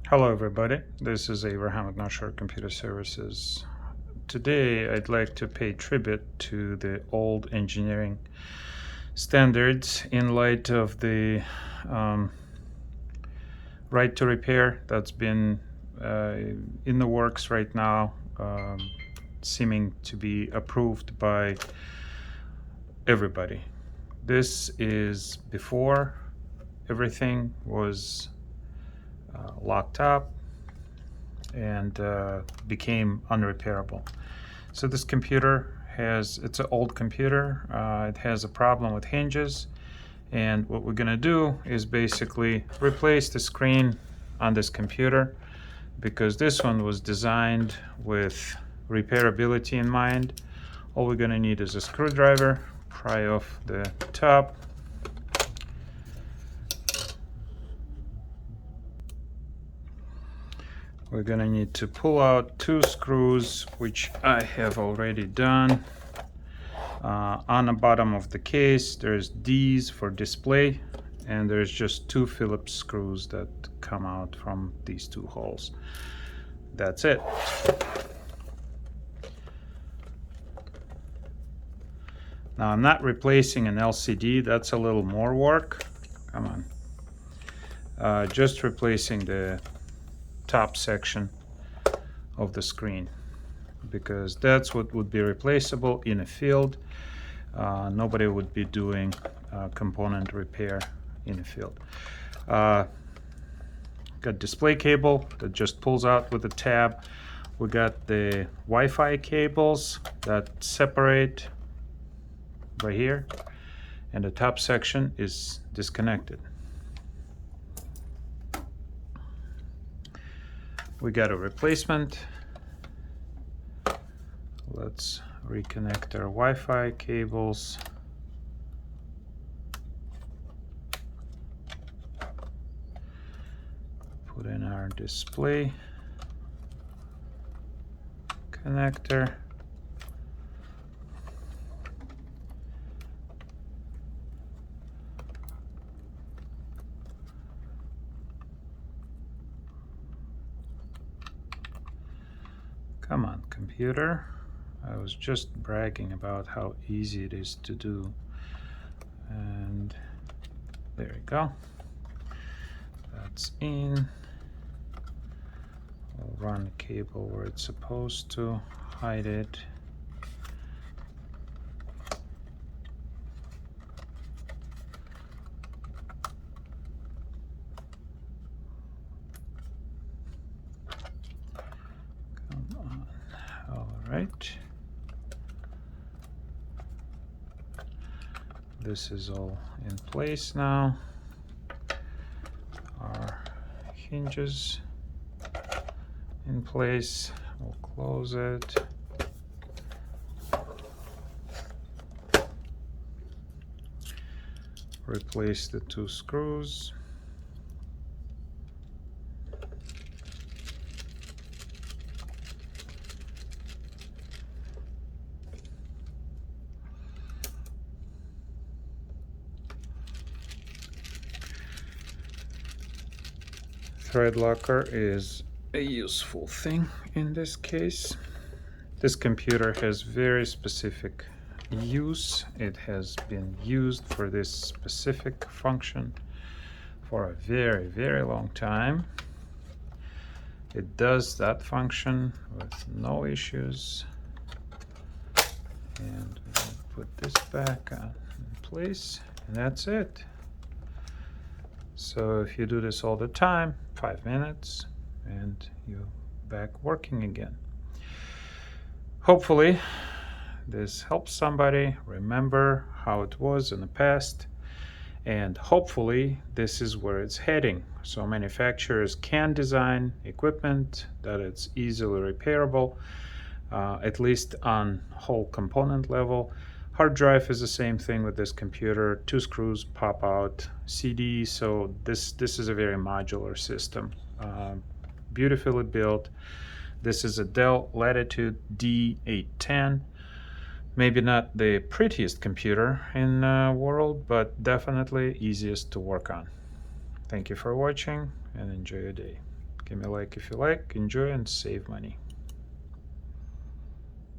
Hello everybody, this is Abraham with North Shore Computer Services. Today I'd like to pay tribute to the old engineering standards in light of the right to repair that's been in the works right now, seeming to be approved by everybody. This is before everything was locked up and became unrepairable. So this computer it's an old computer. It has a problem with hinges, and what we're gonna do is basically replace the screen on this computer, because this one was designed with repairability in mind. All we're gonna need is a screwdriver, pry off the top, we're gonna need to pull out two screws, which I have already done. On the bottom of the case, there's D's for display, and there's just two Phillips screws that come out from these two holes. That's it. Now I'm not replacing an LCD, that's a little more work. Come on. Just replacing the top section of the screen, because that's what would be replaceable in a field. Nobody would be doing component repair in a field. Got display cable that just pulls out with a tab. We got the Wi-Fi cables that separate right here, and the top section is disconnected. We got a replacement. Let's reconnect our Wi-Fi cables. Put in our display connector. Come on, computer. I was just bragging about how easy it is to do. And there we go. That's in. We'll run the cable where it's supposed to, hide it. Come on. All right. This is all in place now. Our hinges in place. We'll close it. Replace the two screws. Thread locker is a useful thing in this case. This computer has very specific use. It has been used for this specific function for a very, very long time. It does that function with no issues. And we'll put this back in place, and that's it. So if you do this all the time, 5 minutes, and you're back working again. Hopefully this helps somebody remember how it was in the past, and hopefully this is where it's heading. So manufacturers can design equipment that it's easily repairable, at least on whole component level. Hard drive is the same thing with this computer. Two screws pop out. CD, so this is a very modular system. Beautifully built. This is a Dell Latitude D810. Maybe not the prettiest computer in the world, but definitely easiest to work on. Thank you for watching, and enjoy your day. Give me a like if you like, enjoy, and save money.